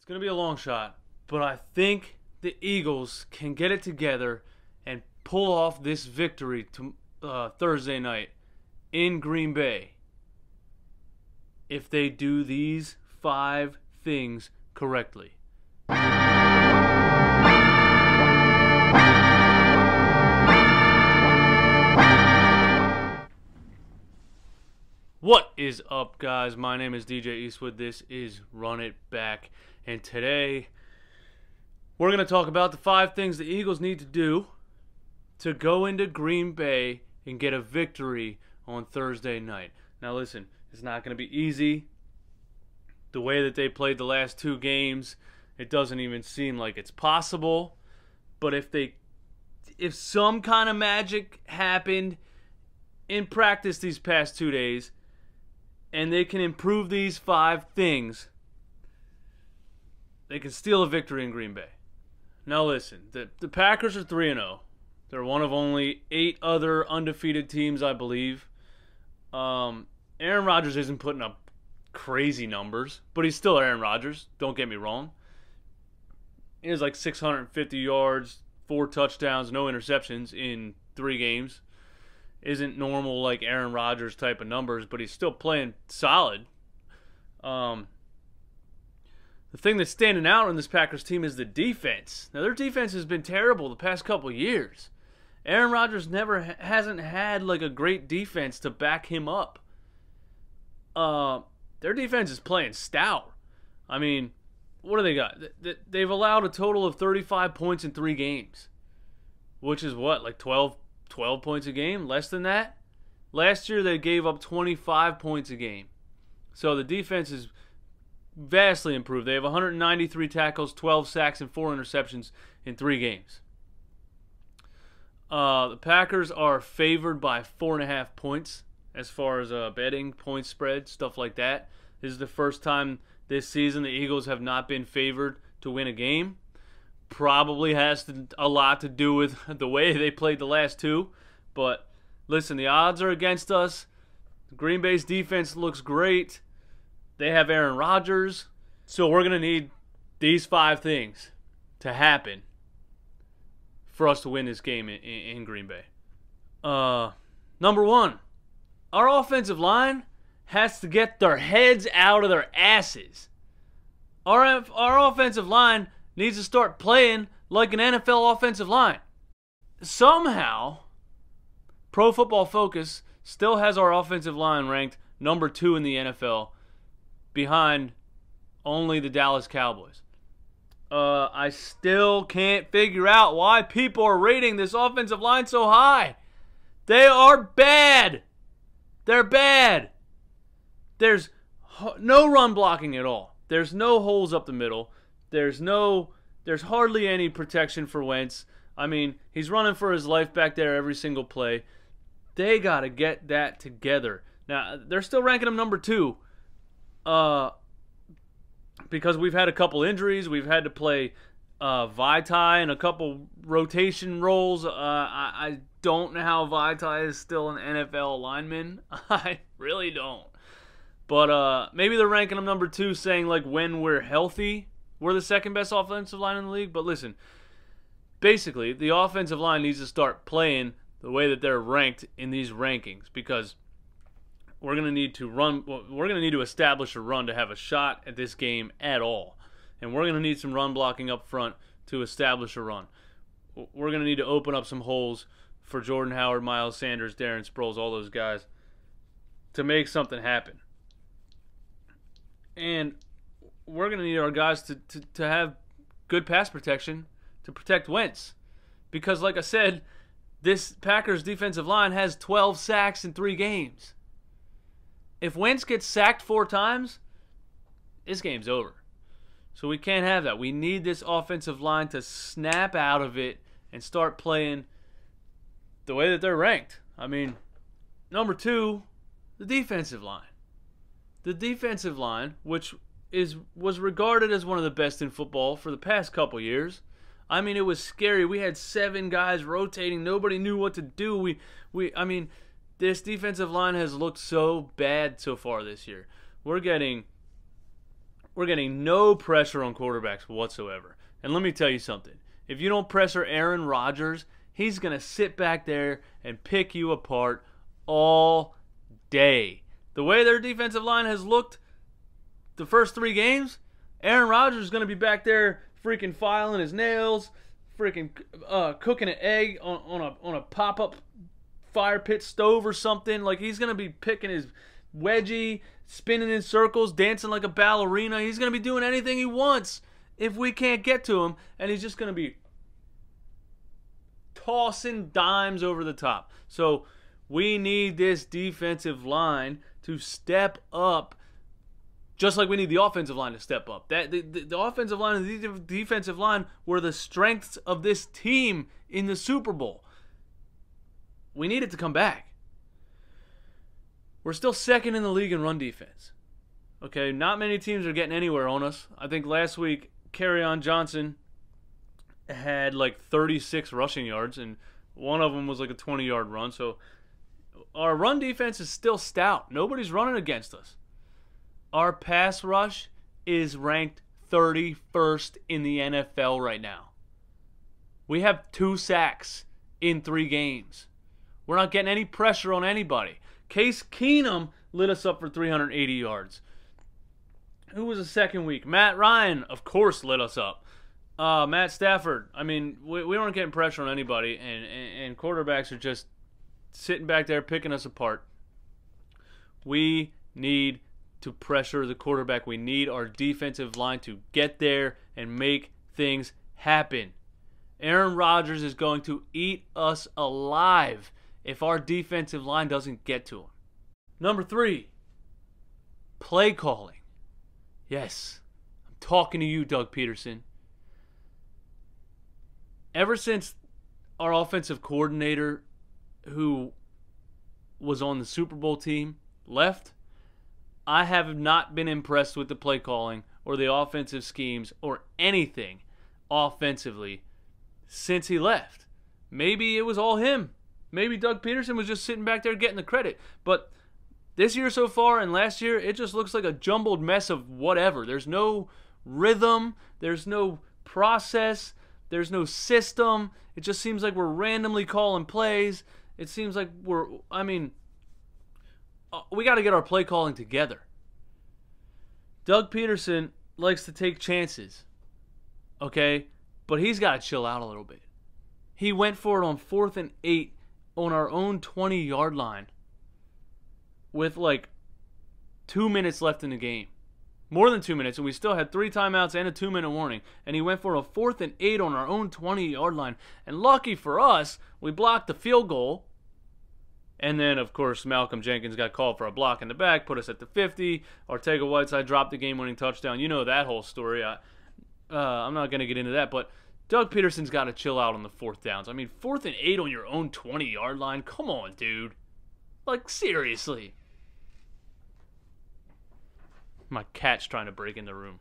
It's going to be a long shot, but I think the Eagles can get it together and pull off this victory to Thursday night in Green Bay if they do these 5 things correctly. What is up, guys? My name is DJ Eastwood. This is Run It Back. And today, we're going to talk about the 5 things the Eagles need to do to go into Green Bay and get a victory on Thursday night. Now listen, it's not going to be easy. The way that they played the last 2 games, it doesn't even seem like it's possible. But if some kind of magic happened in practice these past 2 days, and they can improve these 5 things, they can steal a victory in Green Bay. Now listen, the Packers are 3-0. They're one of only 8 other undefeated teams, I believe. Aaron Rodgers isn't putting up crazy numbers, but he's still Aaron Rodgers. Don't get me wrong. He has like 650 yards, 4 touchdowns, no interceptions in 3 games. Isn't normal like Aaron Rodgers type of numbers, but he's still playing solid. The thing that's standing out in this Packers team is the defense. Now, their defense has been terrible the past couple years. Aaron Rodgers hasn't had like a great defense to back him up. Their defense is playing stout. I mean, what do they got? They've allowed a total of 35 points in 3 games, which is what, like 12 points a game? Less than that? Last year they gave up 25 points a game. So the defense is vastly improved. They have 193 tackles, 12 sacks, and 4 interceptions in 3 games. The Packers are favored by 4.5 points as far as betting, point spread, stuff like that. This is the first time this season the Eagles have not been favored to win a game. Probably has a lot to do with the way they played the last 2. But listen, the odds are against us. Green Bay's defense looks great. They have Aaron Rodgers. So we're going to need these 5 things to happen for us to win this game in Green Bay. Number 1, our offensive line has to get their heads out of their asses. Our offensive line needs to start playing like an NFL offensive line. Somehow, Pro Football Focus still has our offensive line ranked number 2 in the NFL, behind only the Dallas Cowboys. I still can't figure out why people are rating this offensive line so high. They are bad. They're bad. There's no run blocking at all. There's no holes up the middle. There's hardly any protection for Wentz. I mean, he's running for his life back there every single play. They got to get that together. Now, they're still ranking him number 2. Because we've had a couple injuries. We've had to play Vitae in a couple rotation roles. I don't know how Vitae is still an NFL lineman. I really don't. But maybe they're ranking him number 2, saying like when we're healthy, we're the second best offensive line in the league. But listen, basically, the offensive line needs to start playing the way that they're ranked in these rankings, because we're going to need to run. We're going to need to establish a run to have a shot at this game at all. And we're going to need some run blocking up front to establish a run. We're going to need to open up some holes for Jordan Howard, Miles Sanders, Darren Sproles, all those guys, to make something happen. And we're going to need our guys to have good pass protection to protect Wentz. Because like I said, this Packers defensive line has 12 sacks in 3 games. If Wentz gets sacked 4 times, this game's over. So we can't have that. We need this offensive line to snap out of it and start playing the way that they're ranked. I mean, number 2, the defensive line. The defensive line, which was regarded as one of the best in football for the past couple years. I mean, it was scary. We had 7 guys rotating. Nobody knew what to do. I mean, this defensive line has looked so bad so far this year. We're getting We're getting no pressure on quarterbacks whatsoever. And let me tell you something. If you don't pressure Aaron Rodgers, he's going to sit back there and pick you apart all day. The way their defensive line has looked the first 3 games, Aaron Rodgers is going to be back there freaking filing his nails, freaking cooking an egg on a pop-up fire pit stove or something. Like, he's going to be picking his wedgie, spinning in circles, dancing like a ballerina. He's going to be doing anything he wants if we can't get to him, and he's just going to be tossing dimes over the top. So we need this defensive line to step up, just like we need the offensive line to step up. The offensive line and the defensive line were the strengths of this team in the Super Bowl. We need it to come back. We're still second in the league in run defense. Okay, not many teams are getting anywhere on us. I think last week, Kerryon Johnson had like 36 rushing yards, and one of them was like a 20-yard run. So our run defense is still stout. Nobody's running against us. Our pass rush is ranked 31st in the NFL right now. We have 2 sacks in 3 games. We're not getting any pressure on anybody. Case Keenum lit us up for 380 yards. Who was the second week? Matt Ryan, of course, lit us up. Matt Stafford. I mean, we weren't getting pressure on anybody, and quarterbacks are just sitting back there picking us apart. We need to pressure the quarterback. We need our defensive line to get there and make things happen. Aaron Rodgers is going to eat us alive if our defensive line doesn't get to him. Number 3, play calling. Yes, I'm talking to you, Doug Peterson. Ever since our offensive coordinator, who was on the Super Bowl team, left, I have not been impressed with the play calling or the offensive schemes or anything offensively since he left. Maybe it was all him. Maybe Doug Peterson was just sitting back there getting the credit. But this year so far and last year, it just looks like a jumbled mess of whatever. There's no rhythm. There's no process. There's no system. It just seems like we're randomly calling plays. It seems like we got to get our play calling together. Doug Peterson likes to take chances, okay? But he's got to chill out a little bit. He went for it on 4th and 8 on our own 20-yard line with like 2 minutes left in the game. More than 2 minutes, and we still had 3 timeouts and a 2-minute warning. And he went for a 4th and 8 on our own 20-yard line. And lucky for us, we blocked the field goal. And then, of course, Malcolm Jenkins got called for a block in the back, put us at the 50. Ortega-Whiteside dropped the game-winning touchdown. You know that whole story. I'm not going to get into that, but Doug Peterson's got to chill out on the 4th downs. I mean, 4th and 8 on your own 20-yard line? Come on, dude. Like, seriously. My cat's trying to break in the room.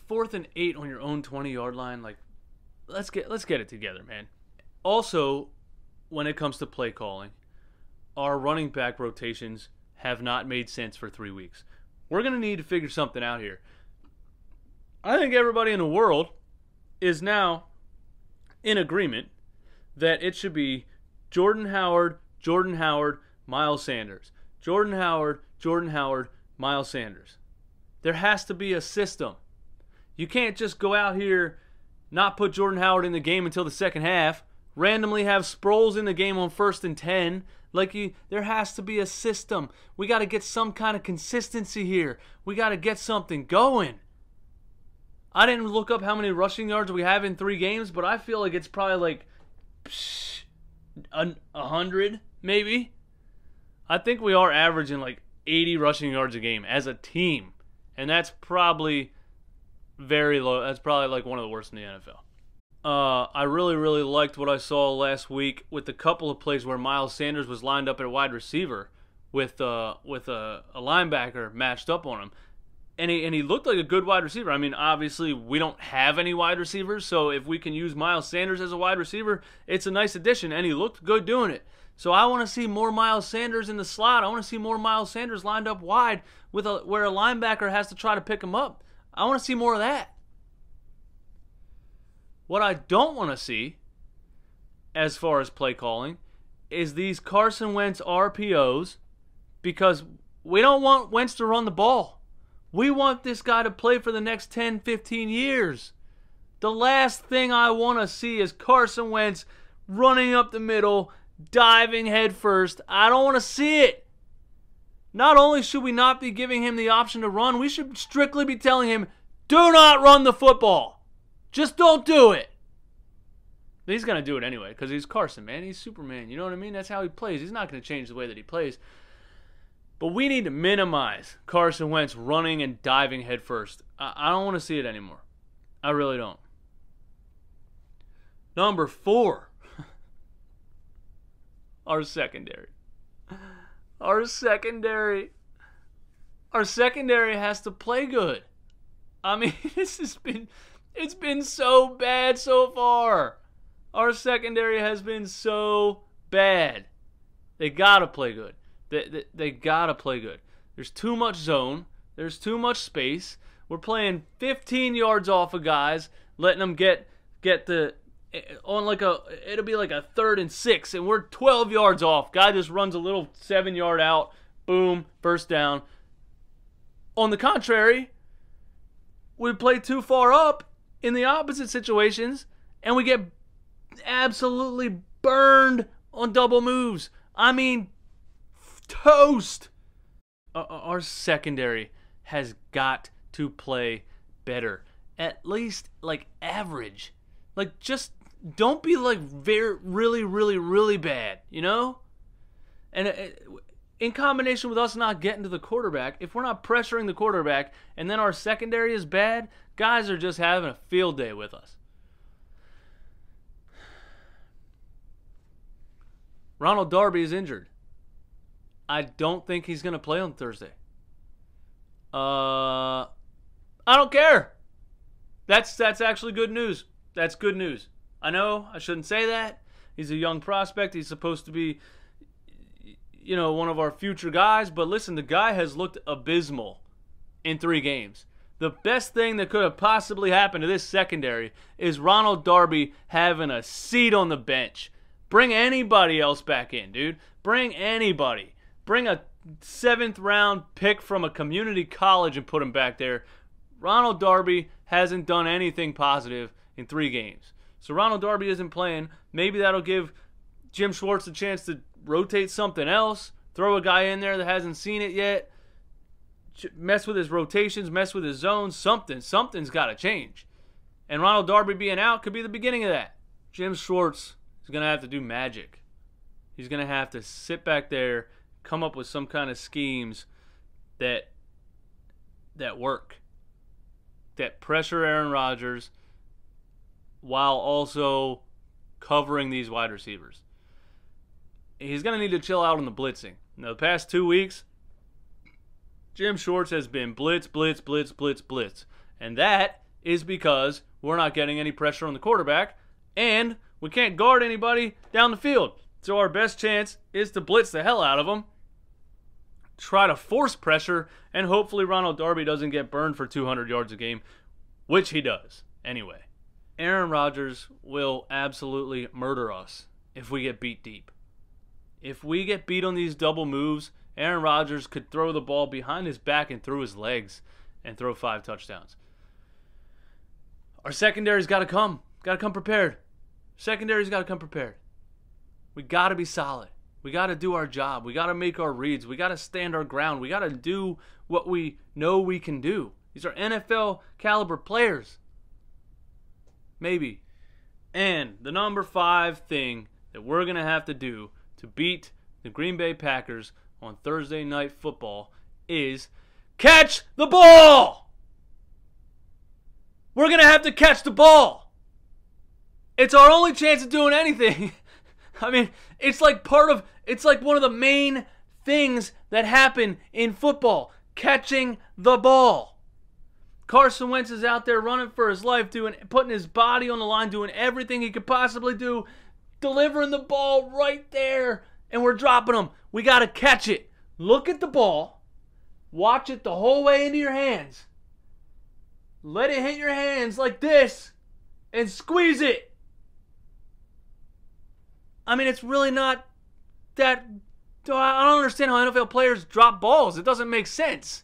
4th and 8 on your own 20-yard line? Like, let's get it together, man. Also, when it comes to play calling, our running back rotations have not made sense for 3 weeks. We're going to need to figure something out here. I think everybody in the world is now in agreement that it should be Jordan Howard, Miles Sanders. Jordan Howard, Miles Sanders. There has to be a system. You can't just go out here, not put Jordan Howard in the game until the second half, randomly have Sproles in the game on 1st and 10. There has to be a system. We got to get some kind of consistency here. We got to get something going. I didn't look up how many rushing yards we have in 3 games, but I feel like it's probably like 100, maybe. I think we are averaging like 80 rushing yards a game as a team, and that's probably very low. That's probably like one of the worst in the NFL. I really liked what I saw last week with a couple of plays where Miles Sanders was lined up at wide receiver with a linebacker matched up on him. And he looked like a good wide receiver. I mean, obviously, we don't have any wide receivers, so if we can use Miles Sanders as a wide receiver, it's a nice addition, and he looked good doing it. So I want to see more Miles Sanders in the slot. I want to see more Miles Sanders lined up wide where a linebacker has to try to pick him up. I want to see more of that. What I don't want to see, as far as play calling, is these Carson Wentz RPOs, because we don't want Wentz to run the ball. We want this guy to play for the next 10, 15 years. The last thing I want to see is Carson Wentz running up the middle, diving head first. I don't want to see it. Not only should we not be giving him the option to run, we should strictly be telling him, do not run the football. Just don't do it. But he's going to do it anyway because he's Carson, man. He's Superman. You know what I mean? That's how he plays. He's not going to change the way that he plays. But we need to minimize Carson Wentz running and diving head first. I don't want to see it anymore. I really don't. Number 4. Our secondary. Our secondary has to play good. I mean, it's been so bad so far. Our secondary has been so bad. They gotta play good. They gotta play good. There's too much zone. There's too much space. We're playing 15 yards off of guys, letting them get the on it'll be like a 3rd and 6, and we're 12 yards off. Guy just runs a little 7-yard out, boom, first down. On the contrary, we play too far up in the opposite situations, and we get absolutely burned on double moves. I mean, toast. Our secondary has got to play better. At least like average. Like, just don't be like really bad, you know? And in combination with us not getting to the quarterback, if we're not pressuring the quarterback and then our secondary is bad, guys are just having a field day with us. Ronald Darby is injured. I don't think he's going to play on Thursday. I don't care. That's actually good news. That's good news. I know I shouldn't say that. He's a young prospect. He's supposed to be, one of our future guys. But listen, the guy has looked abysmal in 3 games. The best thing that could have possibly happened to this secondary is Ronald Darby having a seat on the bench. Bring anybody else back in, dude. Bring anybody. Bring a 7th-round pick from a community college and put him back there. Ronald Darby hasn't done anything positive in 3 games. So Ronald Darby isn't playing. Maybe that'll give Jim Schwartz a chance to rotate something else, throw a guy in there that hasn't seen it yet, mess with his rotations, mess with his zones, something's got to change. And Ronald Darby being out could be the beginning of that. Jim Schwartz is going to have to do magic. He's going to have to sit back there, come up with some kind of schemes that work, that pressure Aaron Rodgers while also covering these wide receivers. He's going to need to chill out on the blitzing. Now, the past 2 weeks, Jim Schwartz has been blitz. And that is because we're not getting any pressure on the quarterback, and we can't guard anybody down the field. So our best chance is to blitz the hell out of them, try to force pressure, and hopefully Ronald Darby doesn't get burned for 200 yards a game, which he does anyway. Aaron Rodgers will absolutely murder us if we get beat deep. If we get beat on these double moves, Aaron Rodgers could throw the ball behind his back and through his legs and throw 5 touchdowns. Our secondary's got to come. Got to come prepared. Secondary's got to come prepared. We got to be solid. We got to do our job. We got to make our reads. We got to stand our ground. We got to do what we know we can do. These are NFL caliber players. Maybe. And the number 5 thing that we're going to have to do to beat the Green Bay Packers on Thursday Night Football is catch the ball! We're going to have to catch the ball. It's our only chance of doing anything. I mean, it's like one of the main things that happen in football, catching the ball. Carson Wentz is out there running for his life, putting his body on the line, doing everything he could possibly do, delivering the ball right there. and we're dropping them. We got to catch it. Look at the ball. Watch it the whole way into your hands. Let it hit your hands like this and squeeze it. I mean, it's really not that... I don't understand how NFL players drop balls. It doesn't make sense.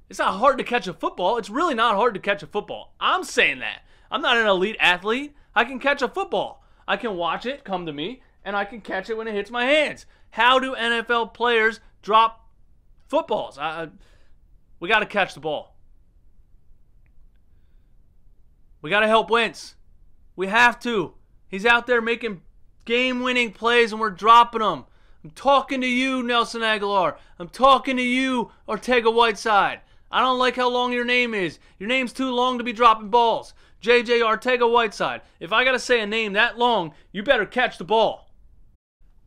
It's not hard to catch a football. It's really not hard to catch a football. I'm saying that. I'm not an elite athlete. I can catch a football. I can watch it come to me, and I can catch it when it hits my hands. How do NFL players drop footballs? We got to catch the ball. We got to help Wentz. We have to. He's out there making game-winning plays, and we're dropping them. I'm talking to you, Nelson Aguilar. I'm talking to you, Ortega-Whiteside. I don't like how long your name is. Your name's too long to be dropping balls. JJ Ortega-Whiteside. If I got to say a name that long, you better catch the ball.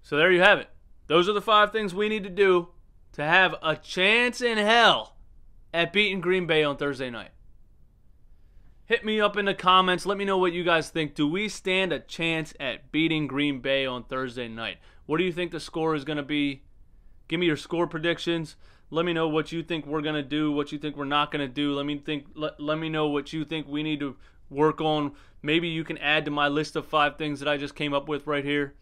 So there you have it. Those are the 5 things we need to do to have a chance in hell at beating Green Bay on Thursday night. Hit me up in the comments. Let me know what you guys think. Do we stand a chance at beating Green Bay on Thursday night? What do you think the score is going to be? Give me your score predictions. Let me know what you think we're going to do, what you think we're not going to do. Let me know what you think we need to work on. Maybe you can add to my list of 5 things that I just came up with right here.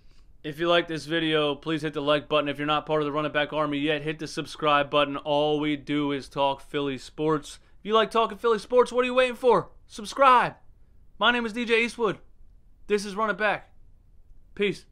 If you like this video, please hit the like button. If you're not part of the Run It Back Army yet, hit the subscribe button. All we do is talk Philly sports. If you like talking Philly sports, what are you waiting for? Subscribe. My name is DJ Eastwood. This is Run It Back. Peace.